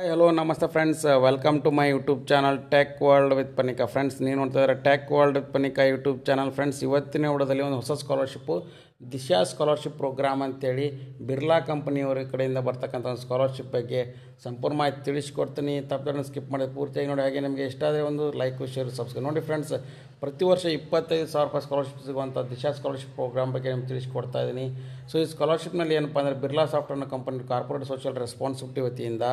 Hello ನಮಸ್ತೆ friends, welcome to my YouTube channel tech world with Panika. Friends, ನೀವು ನೋಡ್ತಾ ಇದ್ದಾರೆ tech world with Panika YouTube channel. Friends, ಇವತ್ತಿನ ವಿಡಿಯೋದಲ್ಲಿ ಒಂದು ಹೊಸ ಸ್ಕಾಲರ್ಶಿಪ್ಪು ದಿಶಾ ಸ್ಕಾಲರ್ಶಿಪ್ ಪ್ರೋಗ್ರಾಮ್ ಅಂತೇಳಿ ಬಿರ್ಲಾ ಕಂಪನಿಯವರ ಕಡೆಯಿಂದ ಬರ್ತಕ್ಕಂಥ ಒಂದು ಸ್ಕಾಲರ್ಶಿಪ್ ಬಗ್ಗೆ ಸಂಪೂರ್ಣ ಮಾಹಿತಿ ತಿಳಿಸ್ಕೊಡ್ತೀನಿ. ತಪ್ಪನ್ನು ಸ್ಕಿಪ್ ಮಾಡಿ ಪೂರ್ತಿಯಾಗಿ ನೋಡಿ. ಹಾಗೆ ನಿಮಗೆ ಇಷ್ಟ ಆದರೆ ಒಂದು ಲೈಕ್, ಶೇರ್, ಸಬ್ಸ್ಕ್ರೈಬ್ ಮಾಡಿ. ಫ್ರೆಂಡ್ಸ್, ಪ್ರತಿ ವರ್ಷ 25,000 ರೂಪಾಯಿ ಸ್ಕಾಲರ್ಶಿಪ್ ಸಿಗುವಂಥ ದಿಶಾ ಸ್ಕಾಲರ್ಶಿಪ್ ಪ್ರೋಗ್ರಾಮ್ ಬಗ್ಗೆ ನಿಮ್ಗೆ ತಿಳಿಸ್ಕೊಡ್ತಾ ಇದ್ದೀನಿ. ಸೊ ಈ ಸ್ಕಾಲರ್ಶಿಪ್ನಲ್ಲಿ ಏನಪ್ಪ ಅಂದರೆ ಬಿರ್ಲಾ ಸಾಫ್ಟ್ವೇರ್ನ ಕಂಪನಿ ಕಾರ್ಪೊರೇಟ್ ಸೋಷಿಯಲ್ ರೆಸ್ಪಾನ್ಸಿಬಿಲಿಟಿ ವತಿಯಿಂದ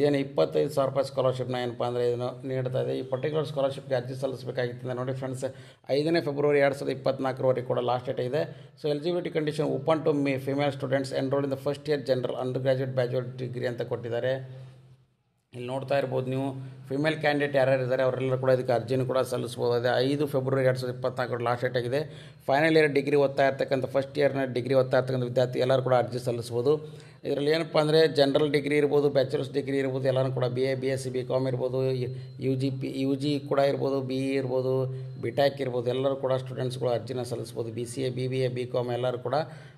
ಏನು 25,000 ರೂಪಾಯಿ ಸ್ಕಾಲರ್ಶಿಪ್ನ ಏನಪ್ಪ ಅಂದರೆ ಇದನ್ನು ನೀಡ್ತಾ ಇದೆ. ಈ ಪರ್ಟಿಕ್ಯುಲರ್ ಸ್ಕಾಲರ್ಶಿಪ್ಗೆ ಅರ್ಜಿ ಸಲ್ಲಿಸಬೇಕಾಗಿತ್ತು. ನೋಡಿ ಫ್ರೆಂಡ್ಸ್, 5ನೇ ಫೆಬ್ರವರಿ 2024 ಕೂಡ ಲಾಸ್ಟ್ ಡೇಟ್ ಇದೆ. So eligibility condition open to female students enrol in the first year general undergraduate bachelor degree ಅಂತ ಕೊಟ್ಟಿದ್ದಾರೆ. ಇಲ್ಲಿ ನೋಡ್ತಾ ಇರ್ಬೋದು ನೀವು, ಫಿಮೇಲ್ ಕ್ಯಾಂಡಿಡೇಟ್ ಯಾರ್ಯಾರು ಇದ್ದಾರೆ ಅವರೆಲ್ಲರೂ ಕೂಡ ಇದಕ್ಕೆ ಅರ್ಜಿನೂ ಕೂಡ ಸಲ್ಲಿಸ್ಬೋದು. ಅದೇ 5 ಫೆಬ್ರವರಿ 2024 ಲಾಸ್ಟ್ ಡೇಟ್ ಆಗಿದೆ. ಫೈನಲ್ ಇಯರ್ ಡಿಗ್ರಿ ಓದ್ತಾ ಇರ್ತಕ್ಕಂಥ ಫಸ್ಟ್ ಇಯರ್ನ ಡಿಗ್ರಿ ಓದ್ತಾ ಇರ್ತಕ್ಕಂಥ ವಿದ್ಯಾರ್ಥಿ ಎಲ್ಲರೂ ಕೂಡ ಅರ್ಜಿ ಸಲ್ಲಿಸ್ಬೋದು. ಇದರಲ್ಲಿ ಏನಪ್ಪ ಅಂದರೆ ಜನರಲ್ ಡಿಗ್ರಿ ಇರ್ಬೋದು, ಬ್ಯಾಚುಲರ್ಸ್ ಡಿಗ್ರಿ ಇರ್ಬೋದು, ಎಲ್ಲರೂ ಕೂಡ BA, BSc, BCom ಇರ್ಬೋದು, ಯು ಜಿ ಕೂಡ ಇರ್ಬೋದು, BE ಇರ್ಬೋದು, BTech ಇರ್ಬೋದು, ಎಲ್ಲರೂ ಕೂಡ ಸ್ಟೂಡೆಂಟ್ಸ್ಗಳು ಅರ್ಜಿನ ಸಲ್ಲಿಸ್ಬೋದು. BCA, BBA, BCom ಎಲ್ಲರೂ ಕೂಡ.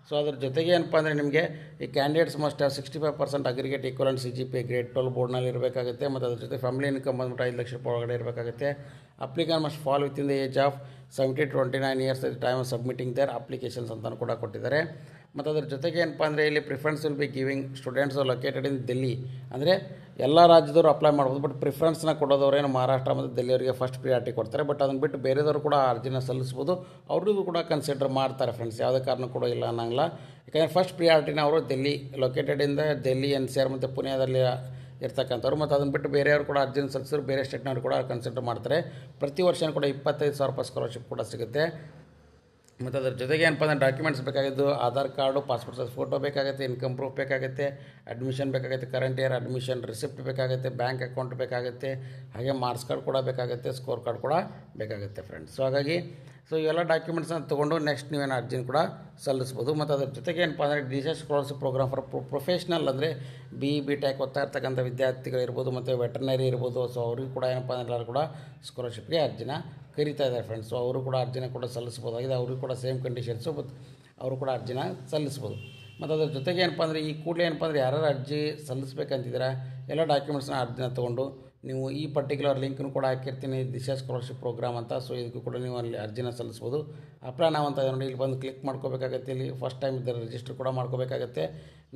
ಸೊ ಅದ್ರ ಜೊತೆಗೆ ಏನಪ್ಪ ಅಂದರೆ ನಿಮಗೆ ಈ candidates must 65% aggregate equivalent CGPA grade 12 ಬೋರ್ಡ್ನಲ್ಲಿ ಇರಬೇಕಾಗುತ್ತೆ. ಮತ್ತು ಅದ್ರ ಜೊತೆ ಫ್ಯಾಮಿಲಿ ಇನ್ಕಮ್ ಬಂದ್ಬಿಟ್ಟು 5 ಲಕ್ಷ ರೂಪಾಯಿ ಒಳಗಡೆ ಇರಬೇಕಾಗುತ್ತೆ. Applicant must fall within the age 70 to 29 years at time of submitting their applications ಅಂತಲೂ ಕೂಡ ಕೊಟ್ಟಿದ್ದಾರೆ. ಮತ್ತು ಅದ್ರ ಜೊತೆಗೆ ಏನಪ್ಪ ಅಂದರೆ ಇಲ್ಲಿ preference will be giving students located in Delhi. ಅಂದರೆ ಎಲ್ಲ ರಾಜ್ಯದವರು ಅಪ್ಲೈ ಮಾಡ್ಬೋದು, ಬಟ್ ಪ್ರಿಫರೆನ್ಸ್ನ ಕೊಡೋದವ್ರೇನು ಮಹಾರಾಷ್ಟ್ರ ಮತ್ತು ದಿಲ್ಲಿಯವರಿಗೆ ಫಸ್ಟ್ ಪ್ರಿಯಾರಿಟಿ ಕೊಡ್ತಾರೆ. ಬಟ್ ಅದನ್ನು ಬಿಟ್ಟು ಬೇರೆದವರು ಕೂಡ ಅರ್ಜಿನ ಸಲ್ಲಿಸ್ಬೋದು, ಅವ್ರಿಗೂ ಕೂಡ ಕನ್ಸಿಡರ್ ಮಾಡ್ತಾರೆ ಫ್ರೆಂಡ್ಸ್. ಯಾವುದೇ ಕಾರಣ ಕೂಡ ಇಲ್ಲ ಅನ್ನಂಗಿಲ್ಲ. ಯಾಕಂದರೆ ಫಸ್ಟ್ ಪ್ರಿಯಾರಿಟಿನ ಅವರು ದಿಲ್ಲಿ ಲೊಕೇಟೆಡಿಂದ ದಿಲ್ಲಿ NCR ಮತ್ತು ಪುಣೆದಲ್ಲಿ ಇರ್ತಕ್ಕಂಥವ್ರು. ಮತ್ತು ಅದನ್ನು ಬಿಟ್ಟು ಬೇರೆಯವರು ಕೂಡ ಅರ್ಜಿನ ಸಲ್ಲಿಸಿದ್ರು ಬೇರೆ ಸ್ಟೇಟ್ನವ್ರು ಕೂಡ ಕನ್ಸಿಡರ್ ಮಾಡ್ತಾರೆ. ಪ್ರತಿ ವರ್ಷವೂ ಕೂಡ 25,000 ರೂಪಾಯಿ ಸ್ಕಾಲರ್ಶಿಪ್ ಕೂಡ ಸಿಗುತ್ತೆ. ಮತ್ತು ಅದ್ರ ಜೊತೆಗೆ ಏನಪ್ಪ ಅಂದರೆ ಡಾಕ್ಯುಮೆಂಟ್ಸ್ ಬೇಕಾಗಿದ್ದು Aadhaar card, passport size photo ಬೇಕಾಗುತ್ತೆ, ಇನ್ಕಮ್ ಪ್ರೂಫ್ ಬೇಕಾಗುತ್ತೆ, ಅಡ್ಮಿಷನ್ ಬೇಕಾಗುತ್ತೆ, ಕರೆಂಟ್ ಇಯರ್ ಅಡ್ಮಿಷನ್ ರಿಸಿಪ್ಟ್ ಬೇಕಾಗುತ್ತೆ, ಬ್ಯಾಂಕ್ ಅಕೌಂಟ್ ಬೇಕಾಗುತ್ತೆ, ಹಾಗೆ ಮಾರ್ಕ್ಸ್ ಕಾರ್ಡ್ ಕೂಡ ಬೇಕಾಗುತ್ತೆ, ಸ್ಕೋರ್ ಕಾರ್ಡ್ ಕೂಡ ಬೇಕಾಗುತ್ತೆ ಫ್ರೆಂಡ್ಸ್. ಸೊ ಹಾಗಾಗಿ ಇವೆಲ್ಲ ಡಾಕ್ಯುಮೆಂಟ್ಸ್ನ ತೊಗೊಂಡು ನೆಕ್ಸ್ಟ್ ನೀವೇನು ಅರ್ಜಿನ ಕೂಡ ಸಲ್ಲಿಸ್ಬೋದು. ಮತ್ತು ಅದ್ರ ಜೊತೆಗೆ ಏನಪ್ಪ ಅಂದರೆ Disha scholarship programme for professional ಅಂದರೆ BTech ಓದ್ತಾ ಇರ್ತಕ್ಕಂಥ ವಿದ್ಯಾರ್ಥಿಗಳಿರ್ಬೋದು, ಮತ್ತು ವೆಟರ್ನರಿ ಇರ್ಬೋದು. ಸೊ ಅವ್ರಿಗೆ ಕೂಡ ಏನಪ್ಪ ಅಂದರೆ ಎಲ್ಲರೂ ಕೂಡ ಸ್ಕಾಲರ್ಶಿಪ್ಗೆ ಅರ್ಜಿನ ಕರೀತಾ ಇದ್ದಾರೆ ಫ್ರೆಂಡ್ಸ್. ಸೊ ಅವರು ಕೂಡ ಅರ್ಜಿನ ಕೂಡ ಸಲ್ಲಿಸ್ಬೋದಾಗಿದೆ. ಅವ್ರಿಗೆ ಕೂಡ ಸೇಮ್ ಕಂಡೀಷನ್ಸು, ಮತ್ತು ಅವರು ಕೂಡ ಅರ್ಜಿನ ಸಲ್ಲಿಸ್ಬೋದು. ಮತ್ತು ಅದ್ರ ಜೊತೆಗೆ ಏನಪ್ಪ ಅಂದರೆ ಈ ಕೂಡಲೇ ಏನಪ್ಪ ಅಂದರೆ ಯಾರು ಅರ್ಜಿ ಸಲ್ಲಿಸ್ಬೇಕಂತಿದ್ದೀರಾ ಎಲ್ಲ ಡಾಕ್ಯುಮೆಂಟ್ಸ್ನ ಅರ್ಜಿನ ತೊಗೊಂಡು ನೀವು ಈ ಪರ್ಟಿಕ್ಯುಲರ್ ಲಿಂಕ್ನು ಕೂಡ ಹಾಕಿರ್ತೀನಿ, ದಿಶಾ ಸ್ಕಾಲರ್ಶಿಪ್ ಪ್ರೋಗ್ರಾಮ್ ಅಂತ. ಸೊ ಇದಕ್ಕೂ ಕೂಡ ನೀವು ಅಲ್ಲಿ ಅರ್ಜಿನ ಸಲ್ಲಿಸ್ಬೋದು. ಅಪ್ಲೈ ನಾವು ಅಂತ ನೋಡಿ ಇಲ್ಲಿ ಬಂದು ಕ್ಲಿಕ್ ಮಾಡ್ಕೋಬೇಕಾಗತ್ತೆ. ಇಲ್ಲಿ ಫಸ್ಟ್ ಟೈಮ್ ಇದ್ದರೆ ರಿಜಿಸ್ಟರ್ ಕೂಡ ಮಾಡ್ಕೋಬೇಕಾಗತ್ತೆ.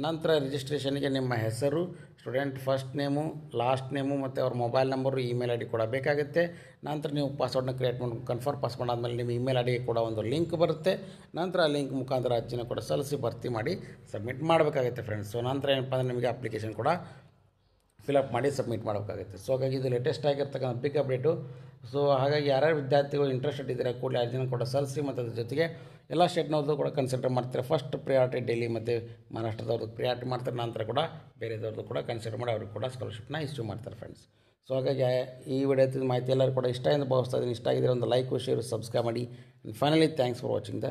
ನಂತರ ರಿಜಿಸ್ಟ್ರೇಷನ್ಗೆ ನಿಮ್ಮ ಹೆಸರು, student first name, last name, ಮತ್ತು ಅವ್ರ ಮೊಬೈಲ್ ನಂಬರು, ಇಮೇಲ್ ID ಕೂಡ ಬೇಕಾಗುತ್ತೆ. ನಂತರ ನೀವು ಪಾಸ್ವರ್ಡ್ನ ಕ್ರಿಯೇಟ್ ಮಾಡಿ ಕನ್ಫರ್ಮ್ ಪಾಸ್ವರ್ಡ್ ಆದಮೇಲೆ ನಿಮ್ಮ ಇಮೇಲ್ IDಗೆ ಕೂಡ ಒಂದು ಲಿಂಕ್ ಬರುತ್ತೆ. ನಂತರ ಆ ಲಿಂಕ್ ಮುಖಾಂತರ ಅರ್ಜಿನ ಕೂಡ ಸಲ್ಲಿಸಿ ಭರ್ತಿ ಮಾಡಿ ಸಬ್ಮಿಟ್ ಮಾಡಬೇಕಾಗುತ್ತೆ ಫ್ರೆಂಡ್ಸ್. ಸೊ ನಂತರ ಏನಪ್ಪ ಅಂದರೆ ನಿಮಗೆ ಅಪ್ಲಿಕೇಶನ್ ಕೂಡ ಫಿಲಪ್ ಮಾಡಿ ಸಬ್ಮಿಟ್ ಮಾಡಬೇಕಾಗುತ್ತೆ. ಸೊ ಹಾಗಾಗಿ ಇದು ಲೇಟೆಸ್ಟ್ ಆಗಿರ್ತಕ್ಕಂಥ ಬಿಗ್ ಅಪ್ಡೇಟು. ಸೊ ಹಾಗಾಗಿ ಯಾರ್ಯಾರು ವಿದ್ಯಾರ್ಥಿಗಳು ಇಂಟ್ರೆಸ್ಟೆಡ್ ಇದ್ದಾರೆ ಕೂಡಲೇ ಅರ್ಜಿನ ಕೂಡ ಸಲ್ಲಿಸಿ. ಮತ್ತು ಅದ್ರ ಜೊತೆಗೆ ಎಲ್ಲ ಸ್ಟೇಟ್ನವ್ರದ್ದು ಕೂಡ ಕನ್ಸಿಡರ್ ಮಾಡ್ತಾರೆ. ಫಸ್ಟ್ ಪ್ರಿಯಾರಿಟಿ ಡೆಲ್ಲಿ ಮತ್ತು ಮಹಾರಾಷ್ಟ್ರದವ್ರದ್ದು ಪ್ರಿಯಾರಿಟಿ ಮಾಡ್ತಾರೆ. ನಂತರ ಕೂಡ ಬೇರೆದವ್ರದ್ದು ಕೂಡ ಕನ್ಸಿಡರ್ ಮಾಡಿ ಅವ್ರಿಗೆ ಕೂಡ ಸ್ಕಾಲರ್ಶಿಪ್ನ ಇಶ್ಯೂ ಮಾಡ್ತಾರೆ ಫ್ರೆಂಡ್ಸ್. ಸೊ ಹಾಗಾಗಿ ಈ ವಿಡಿಯೋ ಮಾಹಿತಿ ಎಲ್ಲರೂ ಕೂಡ ಇಷ್ಟ ಎಂದು ಭಾವಿಸ್ತಾ ಇದ್ದೀನಿ. ಇಷ್ಟ ಆಗಿದ್ರೆ ಒಂದು ಲೈಕ್, ಶೇರ್, ಸಬ್ಸ್ಕ್ರೈಬ್ ಮಾಡಿ. And finally thanks for watching the